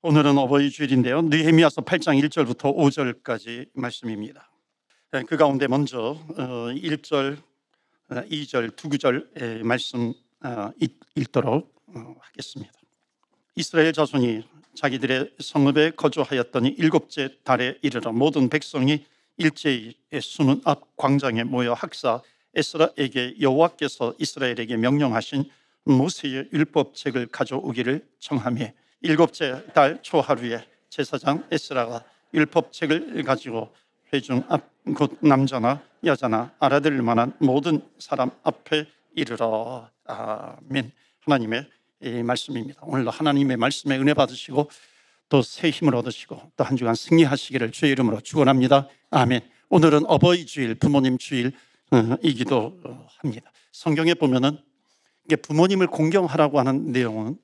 오늘은 어버이 주일인데요. 느헤미야서 8장 1절부터 5절까지 말씀입니다. 그 가운데 먼저 1절, 2절, 두 구절의 말씀 읽도록 하겠습니다. 이스라엘 자손이 자기들의 성읍에 거주하였더니 일곱째 달에 이르러 모든 백성이 일제히 수문 앞 광장에 모여 학사 에스라에게 여호와께서 이스라엘에게 명령하신 모세의 율법책을 가져오기를 청하며 일곱째 달 초하루에 제사장 에스라가 율법책을 가지고 회중 앞 곧 남자나 여자나 알아들을 만한 모든 사람 앞에 이르러. 아멘. 하나님의 말씀입니다. 오늘도 하나님의 말씀에 은혜 받으시고 또 새 힘을 얻으시고 또 한 주간 승리하시기를 주의 이름으로 축원합니다. 아멘. 오늘은 어버이 주일, 부모님 주일이기도 합니다. 성경에 보면은 이게 부모님을 공경하라고 하는 내용은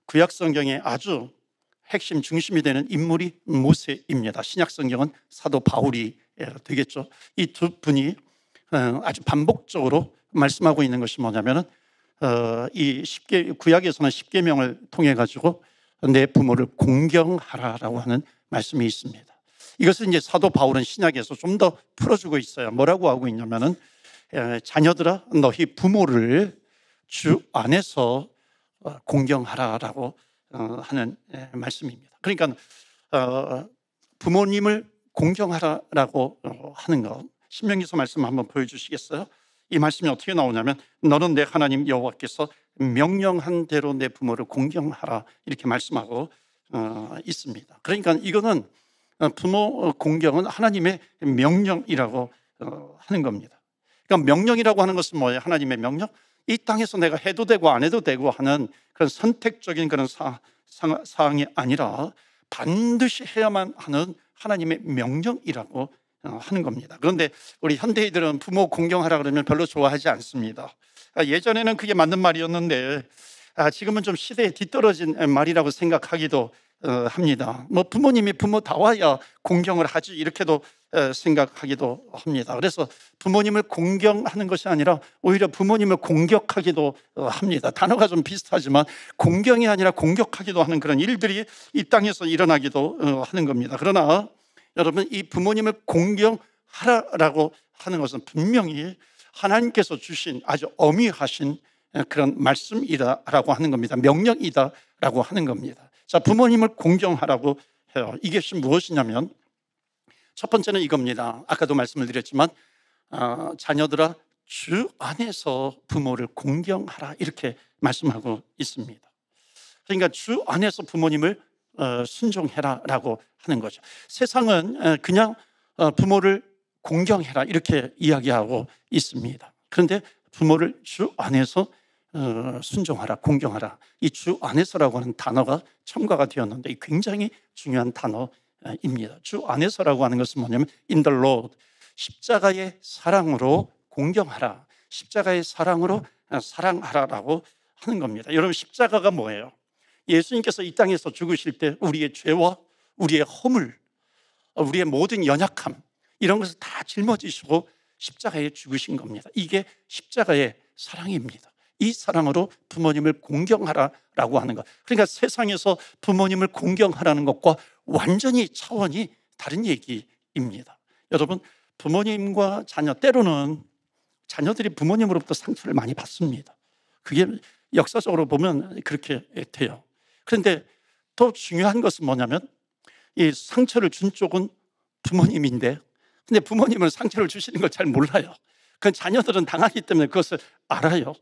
구약 성경에 아주 핵심 중심이 되는 인물이 모세입니다. 신약 성경은 사도 바울이 되겠죠. 이 두 분이 아주 반복적으로 말씀하고 있는 것이 뭐냐면은 이 구약에서는 십계명을 통해 가지고 내 부모를 공경하라라고 하는 말씀이 있습니다. 이것을 이제 사도 바울은 신약에서 좀 더 풀어주고 있어요. 뭐라고 하고 있냐면은 자녀들아 너희 부모를 주 안에서 공경하라라고 하는 말씀입니다. 그러니까 부모님을 공경하라라고 하는 것, 신명기서 말씀 한번 보여주시겠어요? 이 말씀이 어떻게 나오냐면 너는 내 하나님 여호와께서 명령한 대로 내 부모를 공경하라 이렇게 말씀하고 있습니다. 그러니까 이거는 부모 공경은 하나님의 명령이라고 하는 겁니다. 그러니까 명령이라고 하는 것은 뭐예요? 하나님의 명령? 이 땅에서 내가 해도 되고 안 해도 되고 하는 그런 선택적인 그런 사항이 아니라 반드시 해야만 하는 하나님의 명령이라고 하는 겁니다. 그런데 우리 현대인들은 부모 공경하라 그러면 별로 좋아하지 않습니다. 예전에는 그게 맞는 말이었는데 지금은 좀 시대에 뒤떨어진 말이라고 생각하기도 합니다. 뭐 부모님이 부모다워야 공경을 하지 이렇게도 생각하기도 합니다. 그래서 부모님을 공경하는 것이 아니라 오히려 부모님을 공격하기도 합니다. 단어가 좀 비슷하지만 공경이 아니라 공격하기도 하는 그런 일들이 이 땅에서 일어나기도 하는 겁니다. 그러나 여러분, 이 부모님을 공경하라라고 하는 것은 분명히 하나님께서 주신 아주 엄위하신 그런 말씀이다라고 하는 겁니다. 명령이다라고 하는 겁니다. 자, 부모님을 공경하라고 해요. 이것이 무엇이냐면 첫 번째는 이겁니다. 아까도 말씀을 드렸지만 자녀들아 주 안에서 부모를 공경하라 이렇게 말씀하고 있습니다. 그러니까 주 안에서 부모님을 순종해라라고 하는 거죠. 세상은 그냥 부모를 공경해라 이렇게 이야기하고 있습니다. 그런데 부모를 주 안에서 순종하라, 공경하라, 이 주 안에서라고 하는 단어가 첨가가 되었는데 굉장히 중요한 단어입니다. 주 안에서라고 하는 것은 뭐냐면 in the Lord, 십자가의 사랑으로 공경하라, 십자가의 사랑으로 사랑하라라고 하는 겁니다. 여러분, 십자가가 뭐예요? 예수님께서 이 땅에서 죽으실 때 우리의 죄와 우리의 허물, 우리의 모든 연약함 이런 것을 다 짊어지시고 십자가에 죽으신 겁니다. 이게 십자가의 사랑입니다. 이 사랑으로 부모님을 공경하라라고 하는 것. 그러니까 세상에서 부모님을 공경하라는 것과 완전히 차원이 다른 얘기입니다. 여러분, 부모님과 자녀, 때로는 자녀들이 부모님으로부터 상처를 많이 받습니다. 그게 역사적으로 보면 그렇게 돼요. 그런데 더 중요한 것은 뭐냐면 이 상처를 준 쪽은 부모님인데 근데 부모님은 상처를 주시는 걸 잘 몰라요. 그 자녀들은 당하기 때문에 그것을 알아요.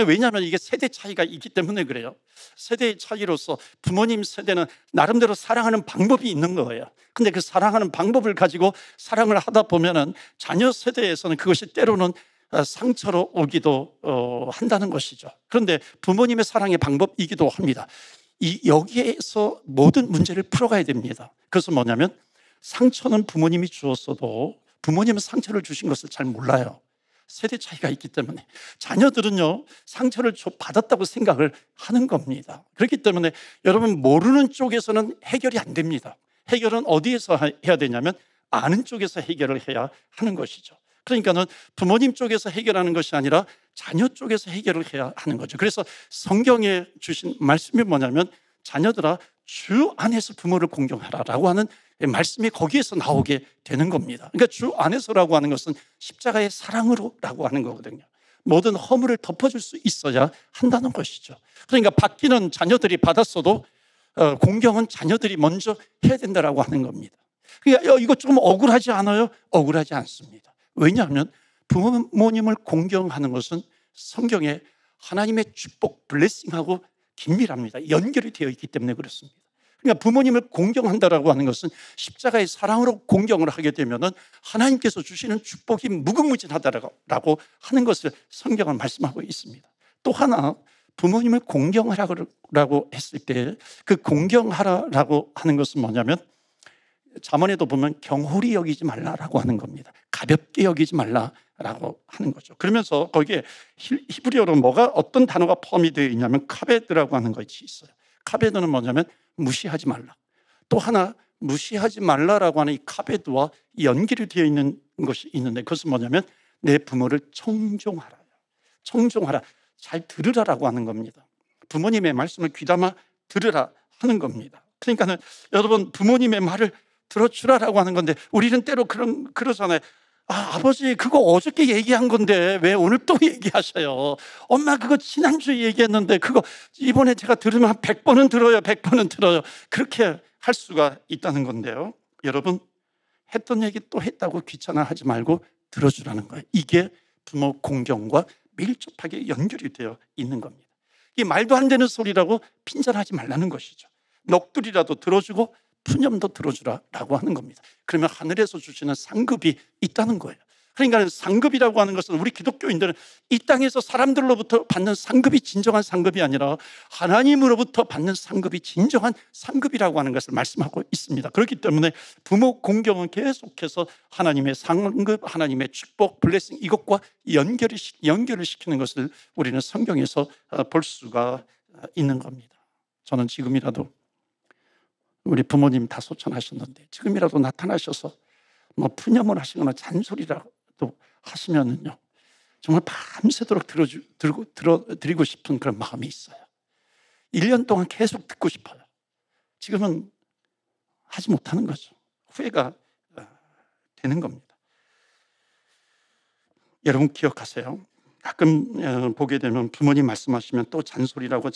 왜냐하면 이게 세대 차이가 있기 때문에 그래요. 세대의 차이로서 부모님 세대는 나름대로 사랑하는 방법이 있는 거예요. 근데 그 사랑하는 방법을 가지고 사랑을 하다 보면은 자녀 세대에서는 그것이 때로는 상처로 오기도 한다는 것이죠. 그런데 부모님의 사랑의 방법이기도 합니다. 여기에서 모든 문제를 풀어가야 됩니다. 그래서 뭐냐면 상처는 부모님이 주었어도 부모님은 상처를 주신 것을 잘 몰라요. 세대 차이가 있기 때문에 자녀들은요 상처를 받았다고 생각을 하는 겁니다. 그렇기 때문에 여러분, 모르는 쪽에서는 해결이 안 됩니다. 해결은 어디에서 해야 되냐면 아는 쪽에서 해결을 해야 하는 것이죠. 그러니까는 부모님 쪽에서 해결하는 것이 아니라 자녀 쪽에서 해결을 해야 하는 거죠. 그래서 성경에 주신 말씀이 뭐냐면 자녀들아 주 안에서 부모를 공경하라라고 하는 말씀이 거기에서 나오게 되는 겁니다. 그러니까 주 안에서라고 하는 것은 십자가의 사랑으로라고 하는 거거든요. 모든 허물을 덮어줄 수 있어야 한다는 것이죠. 그러니까 받기는 자녀들이 받았어도 공경은 자녀들이 먼저 해야 된다라고 하는 겁니다. 그러니까 이거 좀 억울하지 않아요? 억울하지 않습니다. 왜냐하면 부모님을 공경하는 것은 성경에 하나님의 축복, 블레싱하고 긴밀합니다. 연결이 되어 있기 때문에 그렇습니다. 그러니까 부모님을 공경한다라고 하는 것은 십자가의 사랑으로 공경을 하게 되면은 하나님께서 주시는 축복이 무궁무진하다라고 하는 것을 성경은 말씀하고 있습니다. 또 하나, 부모님을 공경하라고 했을 때 그 공경하라라고 하는 것은 뭐냐면 잠언에도 보면 경홀히 여기지 말라라고 하는 겁니다. 가볍게 여기지 말라라고 하는 거죠. 그러면서 거기에 히브리어로 어떤 단어가 포함이 되어 있냐면 카베드라고 하는 것이 있어요. 카베드는 뭐냐면 무시하지 말라. 또 하나 무시하지 말라라고 하는 이 카베드와 연결이 되어 있는 것이 있는데 그것은 뭐냐면 내 부모를 청종하라. 청종하라. 잘 들으라라고 하는 겁니다. 부모님의 말씀을 귀담아 들으라 하는 겁니다. 그러니까 여러분 부모님의 말을 들어주라라고 하는 건데 우리는 때로 그러잖아요. 아버지 그거 어저께 얘기한 건데 왜 오늘 또 얘기하셔요? 엄마 그거 지난주에 얘기했는데 그거 이번에 제가 들으면 한 100번은 들어요. 100번은 들어요. 그렇게 할 수가 있다는 건데요. 여러분 했던 얘기 또 했다고 귀찮아하지 말고 들어주라는 거예요. 이게 부모 공경과 밀접하게 연결이 되어 있는 겁니다. 이 말도 안 되는 소리라고 핀잔하지 말라는 것이죠. 넋두리라도 들어주고 푸념도 들어주라라고 하는 겁니다. 그러면 하늘에서 주시는 상급이 있다는 거예요. 그러니까 상급이라고 하는 것은 우리 기독교인들은 이 땅에서 사람들로부터 받는 상급이 진정한 상급이 아니라 하나님으로부터 받는 상급이 진정한 상급이라고 하는 것을 말씀하고 있습니다. 그렇기 때문에 부모 공경은 계속해서 하나님의 상급, 하나님의 축복, 블레싱 이것과 연결을 시키는 것을 우리는 성경에서 볼 수가 있는 겁니다. 저는 지금이라도 우리 부모님 다 소천하셨는데 지금이라도 나타나셔서 푸념을 하시거나 잔소리라도 하시면은요 정말 밤새도록 들어드리고 싶은 그런 마음이 있어요. 1년 동안 계속 듣고 싶어요. 지금은 하지 못하는 거죠. 후회가 되는 겁니다. 여러분 기억하세요. 가끔 보게 되면 부모님 말씀하시면 또 잔소리라고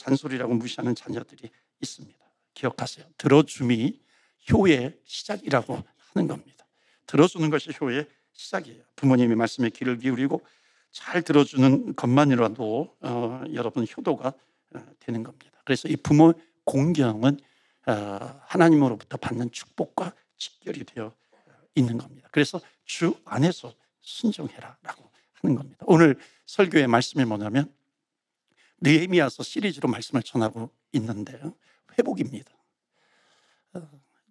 무시하는 자녀들이 있습니다. 기억하세요. 들어줌이 효의 시작이라고 하는 겁니다. 들어주는 것이 효의 시작이에요. 부모님의 말씀에 귀를 기울이고 잘 들어주는 것만이라도 여러분 효도가 되는 겁니다. 그래서 이 부모 공경은 하나님으로부터 받는 축복과 직결이 되어 있는 겁니다. 그래서 주 안에서 순종해라라고 하는 겁니다. 오늘 설교의 말씀이 뭐냐면 느헤미야서 시리즈로 말씀을 전하고 있는데요. 회복입니다.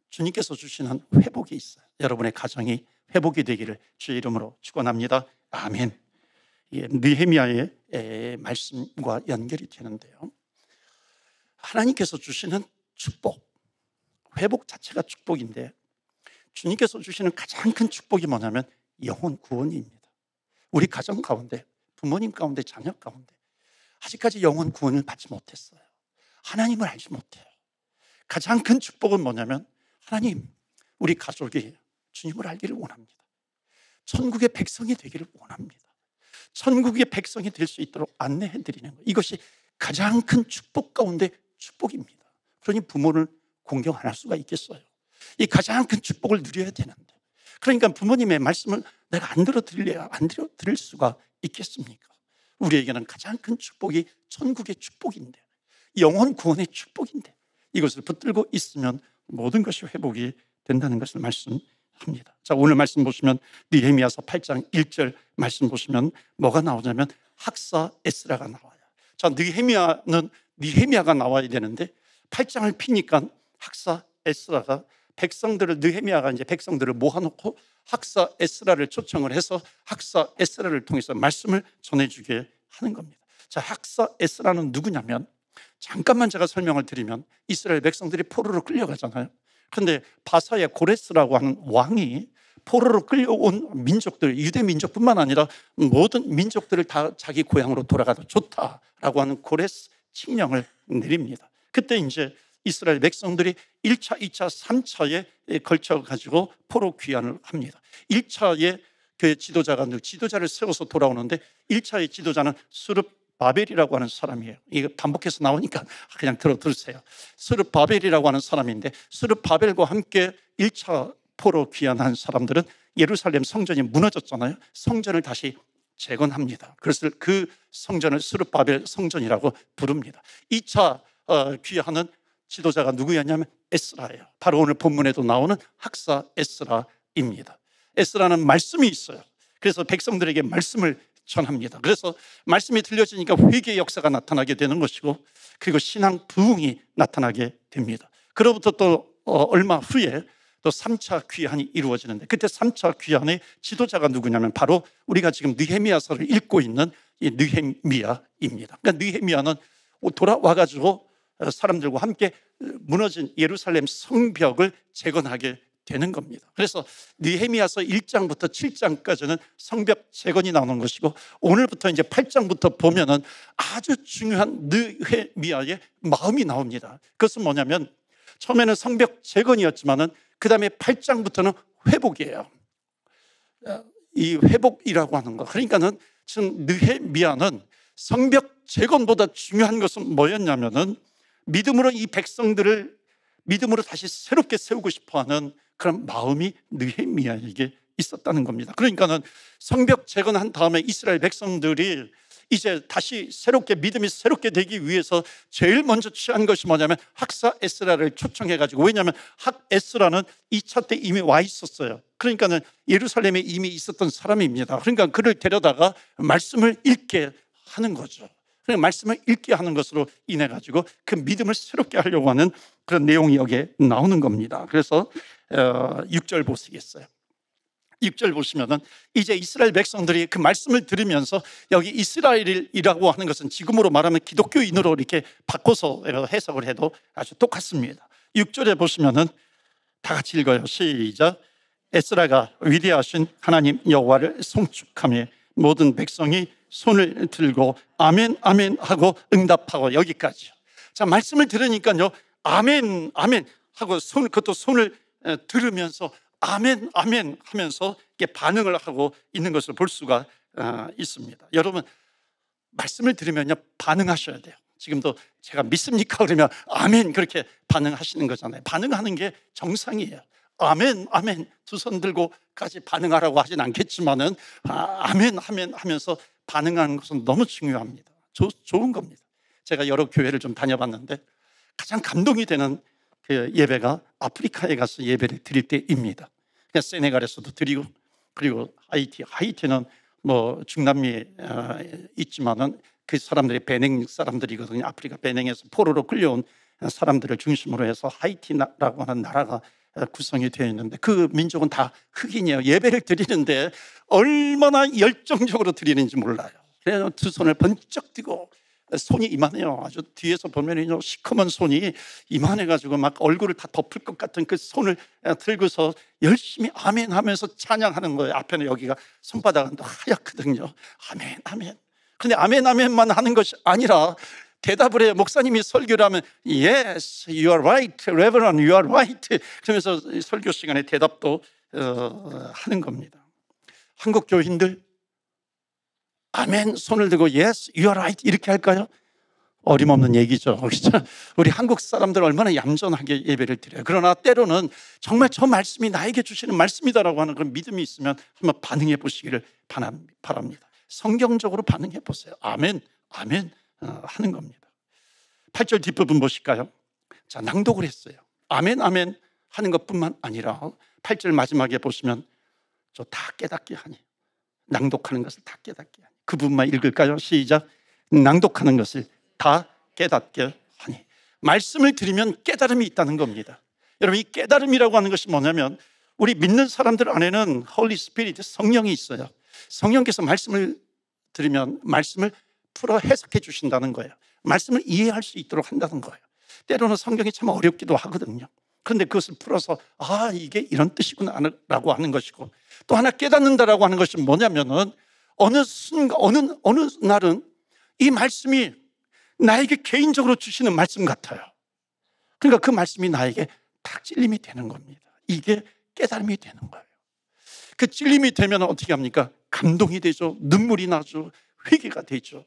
주님께서 주시는 회복이 있어요. 여러분의 가정이 회복이 되기를 주의 이름으로 축원합니다. 아멘. 느헤미야의 말씀과 연결이 되는데요. 하나님께서 주시는 축복, 회복 자체가 축복인데 주님께서 주시는 가장 큰 축복이 뭐냐면 영혼 구원입니다. 우리 가정 가운데, 부모님 가운데, 자녀 가운데 아직까지 영혼 구원을 받지 못했어요. 하나님을 알지 못해요. 가장 큰 축복은 뭐냐면 하나님, 우리 가족이 주님을 알기를 원합니다. 천국의 백성이 되기를 원합니다. 천국의 백성이 될 수 있도록 안내해 드리는 거예요. 이것이 가장 큰 축복 가운데 축복입니다. 그러니 부모를 공경 안 할 수가 있겠어요. 이 가장 큰 축복을 누려야 되는데 그러니까 부모님의 말씀을 내가 안 들을 수가 있겠습니까? 우리에게는 가장 큰 축복이 천국의 축복인데 영혼 구원의 축복인데 이것을 붙들고 있으면 모든 것이 회복이 된다는 것을 말씀합니다. 자, 오늘 말씀 보시면 느헤미야서 8장 1절 말씀 보시면 뭐가 나오냐면 학사 에스라가 나와요. 자, 느헤미야가 나와야 되는데 8장을 피니까 학사 에스라가 느헤미야가 이제 백성들을 모아놓고 학사 에스라를 초청을 해서 학사 에스라를 통해서 말씀을 전해주게 하는 겁니다. 자, 학사 에스라는 누구냐면 잠깐만 제가 설명을 드리면 이스라엘 백성들이 포로로 끌려가잖아요. 그런데 바사의 고레스라고 하는 왕이 포로로 끌려온 민족들, 유대 민족뿐만 아니라 모든 민족들을 다 자기 고향으로 돌아가도 좋다라고 하는 고레스 칙령을 내립니다. 그때 이제 이스라엘 백성들이 1차, 2차, 3차에 걸쳐가지고 포로 귀환을 합니다. 1차에 그 지도자를 세워서 돌아오는데 1차의 지도자는 스룹바벨이라고 하는 사람이에요. 이거 반복해서 나오니까 그냥 들으세요. 스룹바벨이라고 하는 사람인데, 스룹바벨과 함께 1차 포로 귀환한 사람들은 예루살렘 성전이 무너졌잖아요. 성전을 다시 재건합니다. 그래서 그 성전을 스룹바벨 성전이라고 부릅니다. 2차 귀환은 지도자가 누구였냐면 에스라예요. 바로 오늘 본문에도 나오는 학사 에스라입니다. 에스라는 말씀이 있어요. 그래서 백성들에게 말씀을 전합니다. 그래서 말씀이 들려지니까 회개의 역사가 나타나게 되는 것이고, 그리고 신앙 부흥이 나타나게 됩니다. 그로부터 또 얼마 후에 또 3차 귀환이 이루어지는데, 그때 3차 귀환의 지도자가 누구냐면 바로 우리가 지금 느헤미야서를 읽고 있는 이 느헤미야입니다. 그러니까 느헤미야는 돌아와가지고 사람들과 함께 무너진 예루살렘 성벽을 재건하게 되는 겁니다. 그래서 느헤미야서 1장부터 7장까지는 성벽 재건이 나오는 것이고, 오늘부터 이제 8장부터 보면은 아주 중요한 느헤미야의 마음이 나옵니다. 그것은 뭐냐면, 처음에는 성벽 재건이었지만은 그 다음에 8장부터는 회복이에요. 이 회복이라고 하는 거, 그러니까는 지금 느헤미야는 성벽 재건보다 중요한 것은 뭐였냐면은 믿음으로 이 백성들을 믿음으로 다시 새롭게 세우고 싶어하는 그런 마음이 느헤미야에게 있었다는 겁니다. 그러니까는 성벽 재건한 다음에 이스라엘 백성들이 이제 다시 새롭게 믿음이 새롭게 되기 위해서 제일 먼저 취한 것이 뭐냐면 학사 에스라를 초청해가지고, 왜냐하면 에스라는 2차 때 이미 와 있었어요. 그러니까는 예루살렘에 이미 있었던 사람입니다. 그러니까 그를 데려다가 말씀을 읽게 하는 거죠. 그러니까 말씀을 읽게 하는 것으로 인해 가지고 그 믿음을 새롭게 하려고 하는 그런 내용이 여기에 나오는 겁니다. 그래서 6절 보시겠어요? 6절 보시면은 이제 이스라엘 백성들이 그 말씀을 들으면서, 여기 이스라엘이라고 하는 것은 지금으로 말하면 기독교인으로 이렇게 바꿔서 해석을 해도 아주 똑같습니다. 6절에 보시면은 다 같이 읽어요. 시작. 에스라가 위대하신 하나님 여호와를 송축하며 모든 백성이 손을 들고 아멘 아멘 하고 응답하고, 여기까지요. 자, 말씀을 들으니까요, 아멘 아멘 하고 그것도 손을 들으면서 아멘 아멘 하면서 이렇게 반응을 하고 있는 것을 볼 수가 있습니다. 여러분, 말씀을 들으면요 반응하셔야 돼요. 지금도 제가 믿습니까? 그러면 아멘 그렇게 반응하시는 거잖아요. 반응하는 게 정상이에요. 아멘 아멘 두 손 들고까지 반응하라고 하진 않겠지만은 아멘 아멘 하면서 반응하는 것은 너무 중요합니다. 좋은 겁니다. 제가 여러 교회를 좀 다녀봤는데 가장 감동이 되는 그 예배가 아프리카에 가서 예배를 드릴 때입니다. 그냥 세네갈에서도 드리고, 그리고 하이티는 뭐 중남미에 있지만은 그 사람들이 베냉 사람들이거든요. 아프리카 베냉에서 포로로 끌려온 사람들을 중심으로 해서 하이티라고 하는 나라가 구성이 되어 있는데, 그 민족은 다 흑인이에요. 예배를 드리는데 얼마나 열정적으로 드리는지 몰라요. 그래서 두 손을 번쩍 뜨고, 손이 이만해요. 아주 뒤에서 보면 시커먼 손이 이만해가지고 막 얼굴을 다 덮을 것 같은 그 손을 들고서 열심히 아멘 하면서 찬양하는 거예요. 앞에는 여기가 손바닥은 또 하얗거든요. 아멘 아멘. 근데 아멘 아멘만 하는 것이 아니라 대답을 해요. 목사님이 설교를 하면 Yes, you are right, Reverend, you are right. 그러면서 설교 시간에 대답도 하는 겁니다. 한국 교인들 아멘 손을 들고 Yes, you are right 이렇게 할까요? 어림없는 얘기죠. 우리 한국 사람들 얼마나 얌전하게 예배를 드려요. 그러나 때로는 정말 저 말씀이 나에게 주시는 말씀이다라고 하는 그런 믿음이 있으면 한번 반응해 보시기를 바랍니다. 성경적으로 반응해 보세요. 아멘, 아멘 하는 겁니다. 8절 뒷부분 보실까요? 자, 낭독을 했어요. 아멘, 아멘 하는 것뿐만 아니라 8절 마지막에 보시면 저 다 깨닫게 하니, 낭독하는 것을 다 깨닫게 하니, 그 부분만 읽을까요? 시작. 낭독하는 것을 다 깨닫게 하니. 말씀을 들으면 깨달음이 있다는 겁니다. 여러분, 이 깨달음이라고 하는 것이 뭐냐면 우리 믿는 사람들 안에는 홀리 스피릿, 성령이 있어요. 성령께서 말씀을 들으면 말씀을 풀어 해석해 주신다는 거예요. 말씀을 이해할 수 있도록 한다는 거예요. 때로는 성경이 참 어렵기도 하거든요. 그런데 그것을 풀어서 이게 이런 뜻이구나 라고 하는 것이고, 또 하나 깨닫는다라고 하는 것이 뭐냐면은 어느 순간 어느 날은 이 말씀이 나에게 개인적으로 주시는 말씀 같아요. 그러니까 그 말씀이 나에게 딱 찔림이 되는 겁니다. 이게 깨달음이 되는 거예요. 그 찔림이 되면 어떻게 합니까? 감동이 되죠. 눈물이 나죠. 회개가 되죠.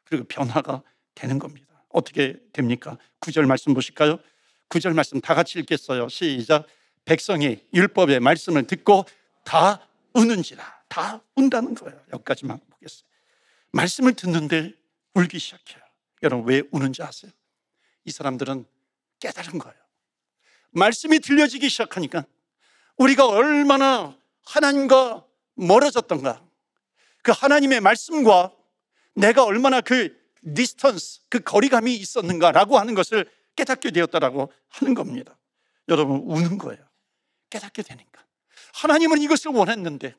그리고 변화가 되는 겁니다. 어떻게 됩니까? 9절 말씀 보실까요? 9절 말씀 다 같이 읽겠어요. 시작. 백성이 율법의 말씀을 듣고 다 우는지라. 다 운다는 거예요. 여기까지만 보겠어요. 말씀을 듣는데 울기 시작해요. 여러분 왜 우는지 아세요? 이 사람들은 깨달은 거예요. 말씀이 들려지기 시작하니까 우리가 얼마나 하나님과 멀어졌던가, 그 하나님의 말씀과 내가 얼마나 그 디스턴스, 그 거리감이 있었는가라고 하는 것을 깨닫게 되었다라고 하는 겁니다. 여러분 우는 거예요. 깨닫게 되니까. 하나님은 이것을 원했는데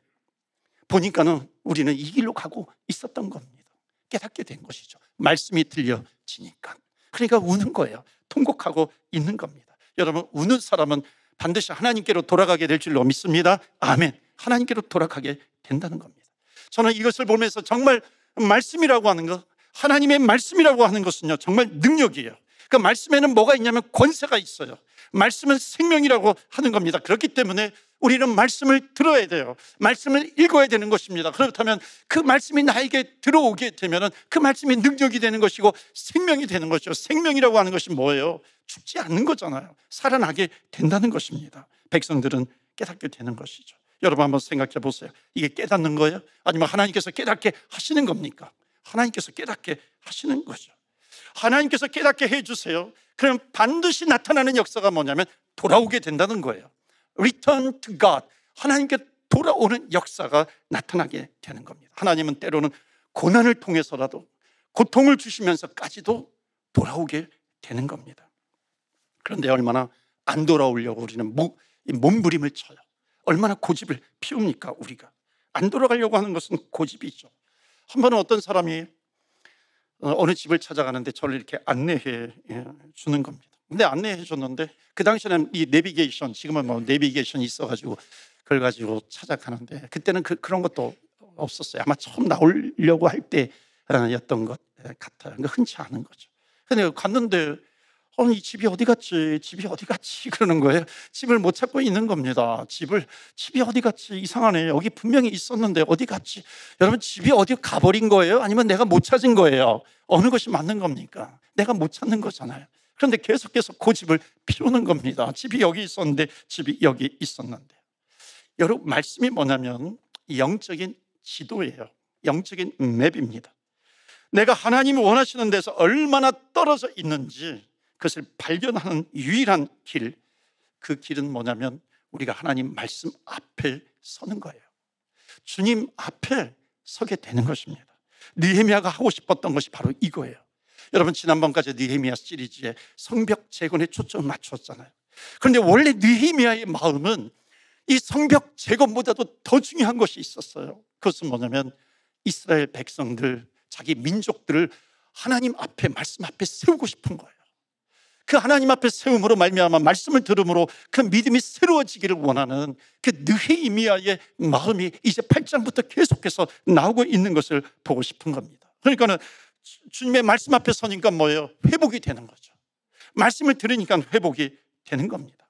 보니까는 우리는 이 길로 가고 있었던 겁니다. 깨닫게 된 것이죠. 말씀이 들려지니까. 그러니까 우는 거예요. 통곡하고 있는 겁니다. 여러분 우는 사람은 반드시 하나님께로 돌아가게 될 줄로 믿습니다. 아멘. 하나님께로 돌아가게 된다는 겁니다. 저는 이것을 보면서 정말 말씀이라고 하는 것, 하나님의 말씀이라고 하는 것은요 정말 능력이에요. 그 말씀에는 뭐가 있냐면 권세가 있어요. 말씀은 생명이라고 하는 겁니다. 그렇기 때문에 우리는 말씀을 들어야 돼요. 말씀을 읽어야 되는 것입니다. 그렇다면 그 말씀이 나에게 들어오게 되면 그 말씀이 능력이 되는 것이고 생명이 되는 것이죠. 생명이라고 하는 것이 뭐예요? 죽지 않는 거잖아요. 살아나게 된다는 것입니다. 백성들은 깨닫게 되는 것이죠. 여러분 한번 생각해 보세요. 이게 깨닫는 거예요? 아니면 하나님께서 깨닫게 하시는 겁니까? 하나님께서 깨닫게 하시는 거죠. 하나님께서 깨닫게 해주세요. 그럼 반드시 나타나는 역사가 뭐냐면 돌아오게 된다는 거예요. Return to God. 하나님께 돌아오는 역사가 나타나게 되는 겁니다. 하나님은 때로는 고난을 통해서라도 고통을 주시면서까지도 돌아오게 되는 겁니다. 그런데 얼마나 안 돌아오려고 우리는 몸부림을 쳐요. 얼마나 고집을 피웁니까 우리가. 안 돌아가려고 하는 것은 고집이죠. 한 번은 어떤 사람이 어느 집을 찾아가는데 저를 이렇게 안내해 주는 겁니다. 근데 안내해 줬는데 그 당시에는 이 내비게이션, 지금은 뭐 내비게이션이 있어가지고 그걸 가지고 찾아가는데 그때는 그런 것도 없었어요. 아마 처음 나오려고 할 때였던 것 같아요. 그러니까 흔치 않은 거죠. 근데 갔는데 이 집이 어디 갔지? 집이 어디 갔지? 그러는 거예요. 집을 못 찾고 있는 겁니다. 집이 어디 갔지? 이상하네. 여기 분명히 있었는데 어디 갔지? 여러분 집이 어디 가버린 거예요? 아니면 내가 못 찾은 거예요? 어느 것이 맞는 겁니까? 내가 못 찾는 거잖아요. 그런데 계속해서 고집을 피우는 겁니다. 집이 여기 있었는데 집이 여기 있었는데. 여러분 말씀이 뭐냐면 영적인 지도예요. 영적인 맵입니다. 내가 하나님이 원하시는 데서 얼마나 떨어져 있는지 그것을 발견하는 유일한 길, 그 길은 뭐냐면 우리가 하나님 말씀 앞에 서는 거예요. 주님 앞에 서게 되는 것입니다. 느헤미야가 하고 싶었던 것이 바로 이거예요. 여러분 지난번까지 느헤미야 시리즈에 성벽 재건에 초점을 맞췄잖아요. 그런데 원래 느헤미야의 마음은 이 성벽 재건보다도 더 중요한 것이 있었어요. 그것은 뭐냐면 이스라엘 백성들, 자기 민족들을 하나님 앞에, 말씀 앞에 세우고 싶은 거예요. 그 하나님 앞에 세움으로 말미암아 말씀을 들음으로 그 믿음이 새로워지기를 원하는 그 느헤미야의 마음이 이제 8장부터 계속해서 나오고 있는 것을 보고 싶은 겁니다. 그러니까는 주님의 말씀 앞에 서니까 뭐예요? 회복이 되는 거죠. 말씀을 들으니까 회복이 되는 겁니다.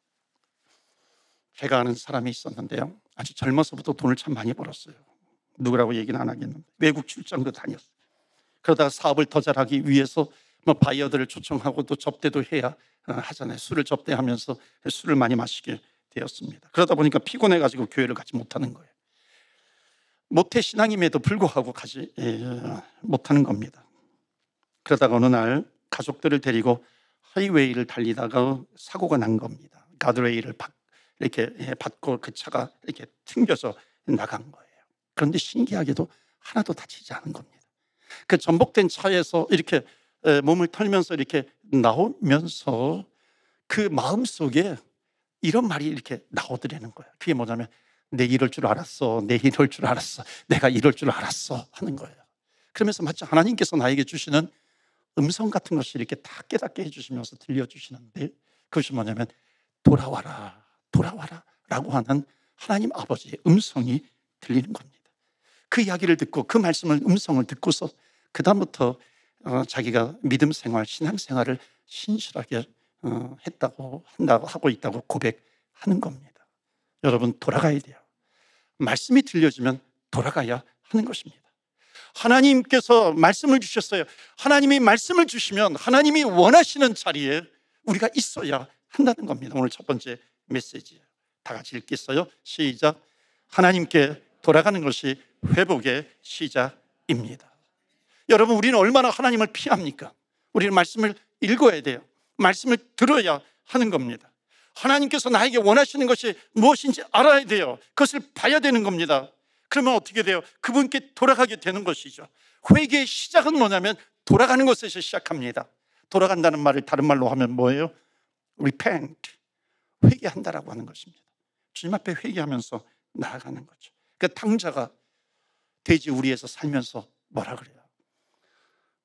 제가 아는 사람이 있었는데요, 아주 젊어서부터 돈을 참 많이 벌었어요. 누구라고 얘기는 안 하겠는데 외국 출장도 다녔어요. 그러다가 사업을 더 잘하기 위해서 바이어들을 초청하고 또 접대도 해야 하잖아요. 술을 접대하면서 술을 많이 마시게 되었습니다. 그러다 보니까 피곤해가지고 교회를 가지 못하는 거예요. 모태 신앙임에도 불구하고 가지 못하는 겁니다. 그러다가 어느 날 가족들을 데리고 하이웨이를 달리다가 사고가 난 겁니다. 가드레일을 이렇게 받고 그 차가 이렇게 튕겨서 나간 거예요. 그런데 신기하게도 하나도 다치지 않은 겁니다. 그 전복된 차에서 이렇게 몸을 털면서 이렇게 나오면서 그 마음속에 이런 말이 이렇게 나오더라는 거예요. 그게 뭐냐면 내 이럴 줄 알았어, 내 이럴 줄 알았어, 내가 이럴 줄 알았어 하는 거예요. 그러면서 마치 하나님께서 나에게 주시는 음성 같은 것이 이렇게 다 깨닫게 해주시면서 들려주시는데 그것이 뭐냐면 돌아와라, 돌아와라 라고 하는 하나님 아버지의 음성이 들리는 겁니다. 그 이야기를 듣고 그 말씀을, 음성을 듣고서 그 다음부터 자기가 믿음 생활, 신앙 생활을 신실하게 한다고 하고 있다고 고백하는 겁니다. 여러분, 돌아가야 돼요. 말씀이 들려지면 돌아가야 하는 것입니다. 하나님께서 말씀을 주셨어요. 하나님이 말씀을 주시면 하나님이 원하시는 자리에 우리가 있어야 한다는 겁니다. 오늘 첫 번째 메시지예요. 다 같이 읽겠어요? 시작. 하나님께 돌아가는 것이 회복의 시작입니다. 여러분, 우리는 얼마나 하나님을 피합니까? 우리는 말씀을 읽어야 돼요. 말씀을 들어야 하는 겁니다. 하나님께서 나에게 원하시는 것이 무엇인지 알아야 돼요. 그것을 봐야 되는 겁니다. 그러면 어떻게 돼요? 그분께 돌아가게 되는 것이죠. 회개의 시작은 뭐냐면 돌아가는 것에서 시작합니다. 돌아간다는 말을 다른 말로 하면 뭐예요? repent, 회개한다라고 하는 것입니다. 주님 앞에 회개하면서 나아가는 거죠. 그 탕자가 돼지 우리에서 살면서 뭐라 그래요?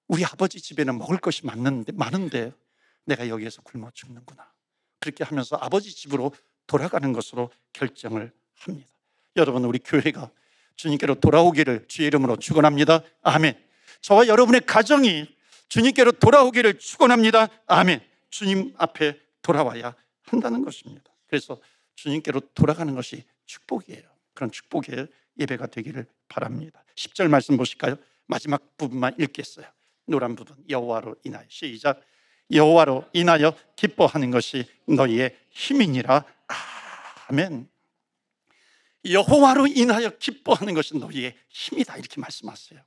우리 아버지 집에는 먹을 것이 많은데 내가 여기에서 굶어 죽는구나. 그렇게 하면서 아버지 집으로 돌아가는 것으로 결정을 합니다. 여러분, 우리 교회가 주님께로 돌아오기를 주의 이름으로 축원합니다. 아멘. 저와 여러분의 가정이 주님께로 돌아오기를 축원합니다. 아멘. 주님 앞에 돌아와야 한다는 것입니다. 그래서 주님께로 돌아가는 것이 축복이에요. 그런 축복의 예배가 되기를 바랍니다. 10절 말씀 보실까요? 마지막 부분만 읽겠어요. 노란 부분, 여호와로 인하여. 시작. 여호와로 인하여 기뻐하는 것이 너희의 힘이니라. 아멘. 여호와로 인하여 기뻐하는 것이 너희의 힘이다, 이렇게 말씀하세요.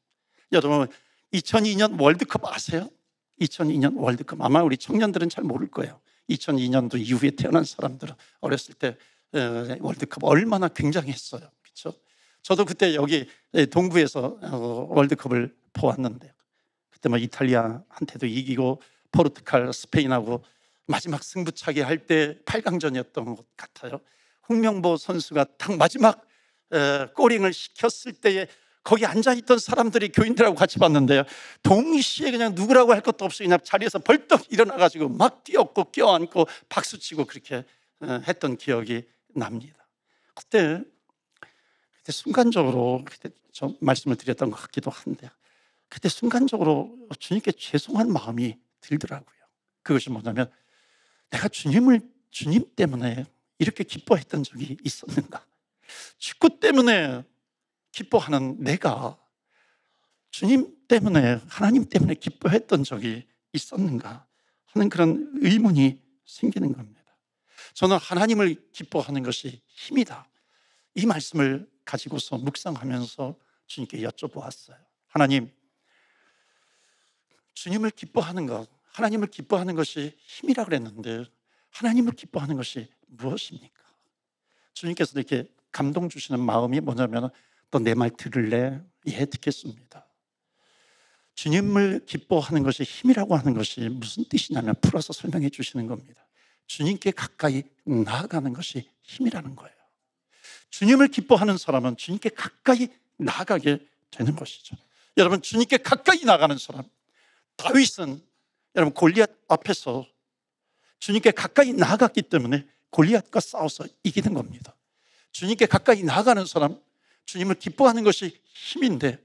여러분, 2002년 월드컵 아세요? 2002년 월드컵, 아마 우리 청년들은 잘 모를 거예요. 2002년도 이후에 태어난 사람들은 어렸을 때 월드컵 얼마나 굉장했어요. 그렇죠? 저도 그때 여기 동부에서 월드컵을 보았는데, 그때 뭐 이탈리아한테도 이기고 포르투갈, 스페인하고 마지막 승부차기 할 때 8강전이었던 것 같아요. 홍명보 선수가 딱 마지막 골링을 시켰을 때에 거기 앉아있던 사람들이 교인들하고 같이 봤는데요, 동시에 그냥 누구라고 할 것도 없이 그냥 자리에서 벌떡 일어나가지고 막 뛰었고 껴안고 박수치고 그렇게 했던 기억이 납니다. 그때 순간적으로, 그때 좀 말씀을 드렸던 것 같기도 한데, 그때 순간적으로 주님께 죄송한 마음이 들더라고요. 그것이 뭐냐면, 내가 주님 때문에 이렇게 기뻐했던 적이 있었는가? 축구 때문에 기뻐하는 내가 주님 때문에, 하나님 때문에 기뻐했던 적이 있었는가 하는 그런 의문이 생기는 겁니다. 저는 하나님을 기뻐하는 것이 힘이다, 이 말씀을 가지고서 묵상하면서 주님께 여쭤보았어요. 하나님, 주님을 기뻐하는 것, 하나님을 기뻐하는 것이 힘이라 그랬는데 하나님을 기뻐하는 것이 무엇입니까? 주님께서 이렇게 감동 주시는 마음이 뭐냐면, 너 내 말 들을래? 예, 듣겠습니다. 주님을 기뻐하는 것이 힘이라고 하는 것이 무슨 뜻이냐면 풀어서 설명해 주시는 겁니다. 주님께 가까이 나아가는 것이 힘이라는 거예요. 주님을 기뻐하는 사람은 주님께 가까이 나아가게 되는 것이죠. 여러분, 주님께 가까이 나가는 사람, 다윗은 여러분 골리앗 앞에서 주님께 가까이 나아갔기 때문에 골리앗과 싸워서 이기는 겁니다. 주님께 가까이 나아가는 사람, 주님을 기뻐하는 것이 힘인데,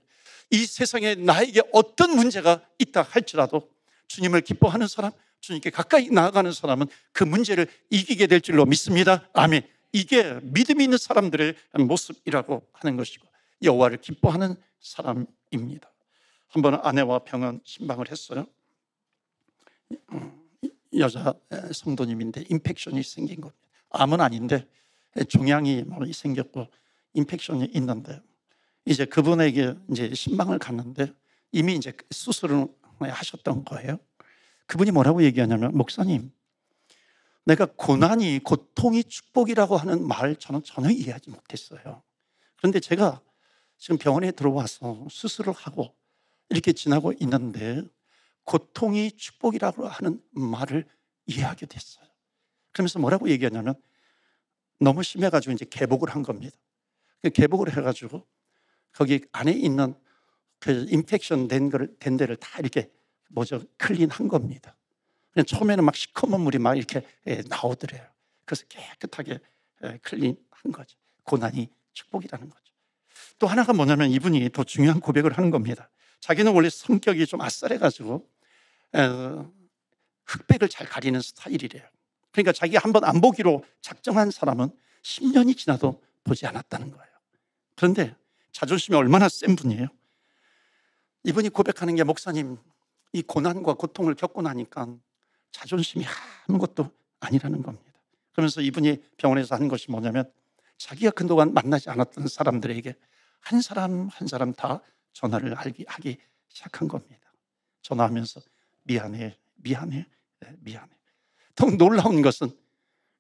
이 세상에 나에게 어떤 문제가 있다 할지라도 주님을 기뻐하는 사람, 주님께 가까이 나아가는 사람은 그 문제를 이기게 될 줄로 믿습니다. 아멘. 이게 믿음이 있는 사람들의 모습이라고 하는 것이고, 여호와를 기뻐하는 사람입니다. 한번 아내와 병원 신방을 했어요. 여자 성도님인데 인펙션이 생긴 겁니다. 암은 아닌데 종양이 생겼고 인펙션이 있는데, 이제 그분에게 이제 신방을 갔는데 이미 이제 수술을 하셨던 거예요. 그분이 뭐라고 얘기하냐면, 목사님, 내가 고난이, 고통이 축복이라고 하는 말 저는 전혀 이해하지 못했어요. 그런데 제가 지금 병원에 들어와서 수술을 하고 이렇게 지나고 있는데 고통이 축복이라고 하는 말을 이해하게 됐어요. 그러면서 뭐라고 얘기하냐면, 너무 심해가지고 이제 개복을 한 겁니다. 개복을 해가지고 거기 안에 있는 그 인펙션 된 데를 다 이렇게 클린한 겁니다. 그냥 처음에는 막 시커먼 물이 막 이렇게 나오더래요. 그래서 깨끗하게 클린한 거죠. 고난이 축복이라는 거죠. 또 하나가 뭐냐면, 이분이 더 중요한 고백을 하는 겁니다. 자기는 원래 성격이 좀 아싸래가지고 흑백을 잘 가리는 스타일이래요. 그러니까 자기가 한번 안 보기로 작정한 사람은 10년이 지나도 보지 않았다는 거예요. 그런데 자존심이 얼마나 센 분이에요. 이분이 고백하는 게, 목사님, 이 고난과 고통을 겪고 나니까 자존심이 아무것도 아니라는 겁니다. 그러면서 이분이 병원에서 하는 것이 뭐냐면, 자기가 그동안 만나지 않았던 사람들에게 한 사람 한 사람 다 전화를 하기 시작한 겁니다. 전화하면서 미안해, 미안해, 미안해. 더 놀라운 것은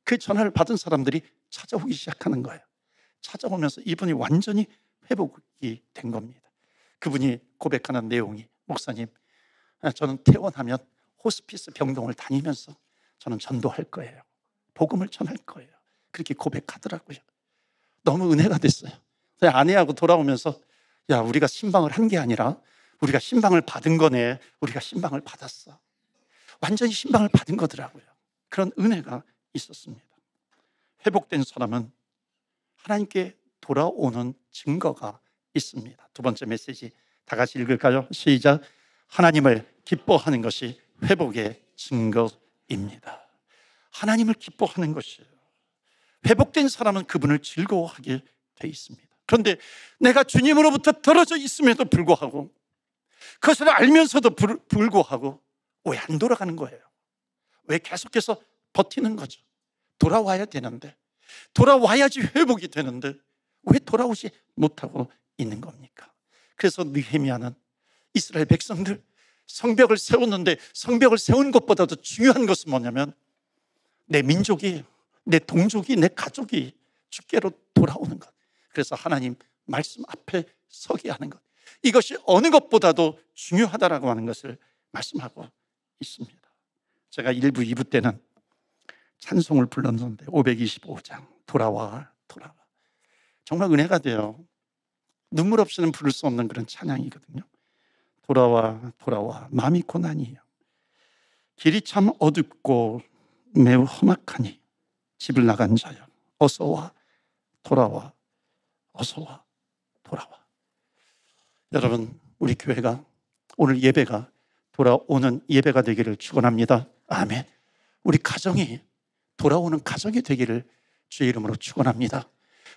그 전화를 받은 사람들이 찾아오기 시작하는 거예요. 찾아오면서 이분이 완전히 회복이 된 겁니다. 그분이 고백하는 내용이, 목사님, 저는 퇴원하면 호스피스 병동을 다니면서 저는 전도할 거예요. 복음을 전할 거예요. 그렇게 고백하더라고요. 너무 은혜가 됐어요. 아내하고 돌아오면서, 야, 우리가 신방을 한 게 아니라 우리가 신방을 받은 거네. 우리가 신방을 받았어. 완전히 신방을 받은 거더라고요. 그런 은혜가 있었습니다. 회복된 사람은 하나님께 돌아오는 증거가 있습니다. 두 번째 메시지 다 같이 읽을까요? 시작. 하나님을 기뻐하는 것이 회복의 증거입니다. 하나님을 기뻐하는 것이에요. 회복된 사람은 그분을 즐거워하게 돼 있습니다. 그런데 내가 주님으로부터 떨어져 있음에도 불구하고, 그것을 알면서도 불구하고 왜 안 돌아가는 거예요? 왜 계속해서 버티는 거죠? 돌아와야 되는데, 돌아와야지 회복이 되는데 왜 돌아오지 못하고 있는 겁니까? 그래서 느헤미야는 이스라엘 백성들 성벽을 세웠는데, 성벽을 세운 것보다도 중요한 것은 뭐냐면, 내 민족이, 내 동족이, 내 가족이 주께로 돌아오는 것. 그래서 하나님 말씀 앞에 서게 하는 것, 이것이 어느 것보다도 중요하다라고 하는 것을 말씀하고 있습니다. 제가 1부, 2부 때는 찬송을 불렀는데 525장 돌아와 돌아와, 정말 은혜가 돼요. 눈물 없이는 부를 수 없는 그런 찬양이거든요. 돌아와 돌아와 마음이 고난이에요. 길이 참 어둡고 매우 험악하니 집을 나간 자여 어서와 돌아와, 어서와 돌아와. 여러분, 우리 교회가 오늘 예배가 돌아오는 예배가 되기를 축원합니다. 아멘. 우리 가정이 돌아오는 가정이 되기를 주의 이름으로 축원합니다.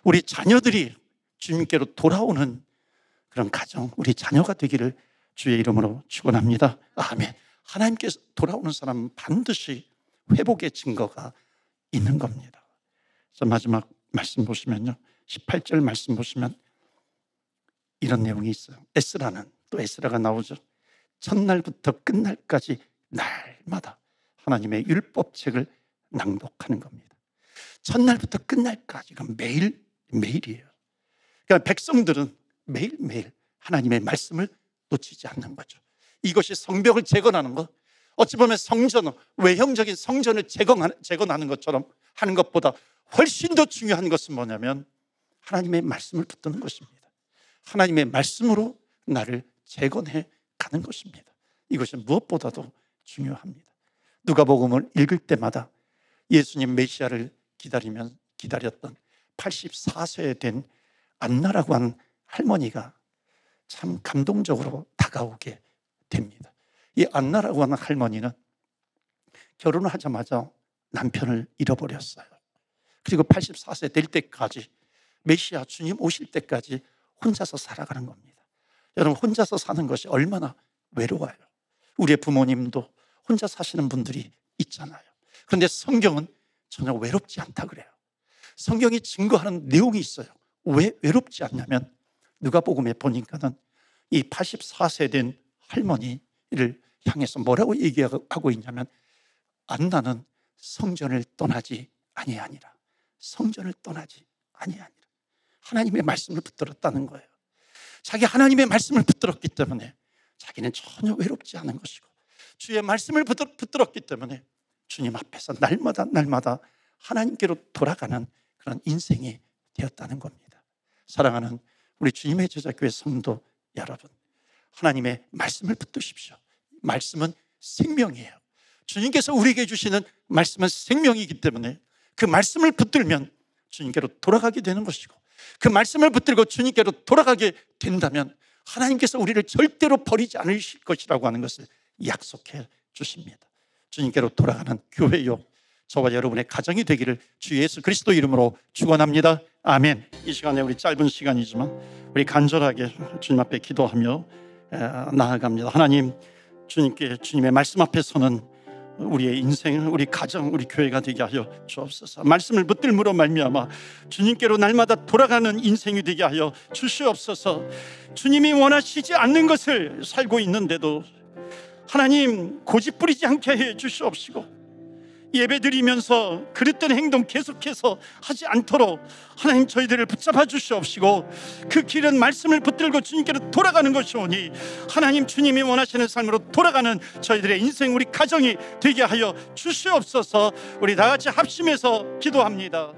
우리 자녀들이 주님께로 돌아오는 그런 가정, 우리 자녀가 되기를 주의 이름으로 축원합니다. 아멘. 하나님께서 돌아오는 사람은 반드시 회복의 증거가 있는 겁니다. 그래서 마지막 말씀 보시면요, 18절 말씀 보시면 이런 내용이 있어요. 에스라는, 또 에스라가 나오죠. 첫날부터 끝날까지 날마다 하나님의 율법책을 낭독하는 겁니다. 첫날부터 끝날까지, 그럼 매일이에요. 그러니까 백성들은 매일매일 하나님의 말씀을 놓치지 않는 거죠. 이것이 성벽을 재건하는 것, 어찌 보면 성전, 외형적인 성전을 재건하는 것처럼 하는 것보다 훨씬 더 중요한 것은 뭐냐면 하나님의 말씀을 붙드는 것입니다. 하나님의 말씀으로 나를 재건해 가는 것입니다. 이것이 무엇보다도 중요합니다. 누가복음을 읽을 때마다 예수님 메시아를 기다렸던 84세 된 안나라고 하는 할머니가 참 감동적으로 다가오게 됩니다. 이 안나라고 하는 할머니는 결혼을 하자마자 남편을 잃어버렸어요. 그리고 84세 될 때까지, 메시아 주님 오실 때까지 혼자서 살아가는 겁니다. 여러분, 혼자서 사는 것이 얼마나 외로워요. 우리의 부모님도 혼자 사시는 분들이 있잖아요. 그런데 성경은 전혀 외롭지 않다 그래요. 성경이 증거하는 내용이 있어요. 왜 외롭지 않냐면, 누가복음에 보니까는 이 84세 된 할머니를 향해서 뭐라고 얘기하고 있냐면, 안나는 성전을 떠나지 아니하니라. 성전을 떠나지 아니하니라. 하나님의 말씀을 붙들었다는 거예요. 자기 하나님의 말씀을 붙들었기 때문에 자기는 전혀 외롭지 않은 것이고, 주의 말씀을 붙들었기 때문에 주님 앞에서 날마다 하나님께로 돌아가는 그런 인생이 되었다는 겁니다. 사랑하는 우리 주님의 제자교회 성도 여러분, 하나님의 말씀을 붙드십시오. 말씀은 생명이에요. 주님께서 우리에게 주시는 말씀은 생명이기 때문에 그 말씀을 붙들면 주님께로 돌아가게 되는 것이고, 그 말씀을 붙들고 주님께로 돌아가게 된다면 하나님께서 우리를 절대로 버리지 않으실 것이라고 하는 것을 약속해 주십니다. 주님께로 돌아가는 교회요, 저와 여러분의 가정이 되기를 주 예수 그리스도 이름으로 축원합니다. 아멘. 이 시간에 우리 짧은 시간이지만 우리 간절하게 주님 앞에 기도하며 나아갑니다. 하나님, 주님께 주님의 말씀 앞에 서는 우리의 인생, 우리 가정, 우리 교회가 되게 하여 주옵소서. 말씀을 붙들므로 말미암아 주님께로 날마다 돌아가는 인생이 되게 하여 주시옵소서. 주님이 원하시지 않는 것을 살고 있는데도 하나님 고집부리지 않게 해 주시옵시고, 예배드리면서 그릇된 행동 계속해서 하지 않도록 하나님 저희들을 붙잡아 주시옵시고, 그 길은 말씀을 붙들고 주님께로 돌아가는 것이오니 하나님 주님이 원하시는 삶으로 돌아가는 저희들의 인생, 우리 가정이 되게 하여 주시옵소서. 우리 다 같이 합심해서 기도합니다.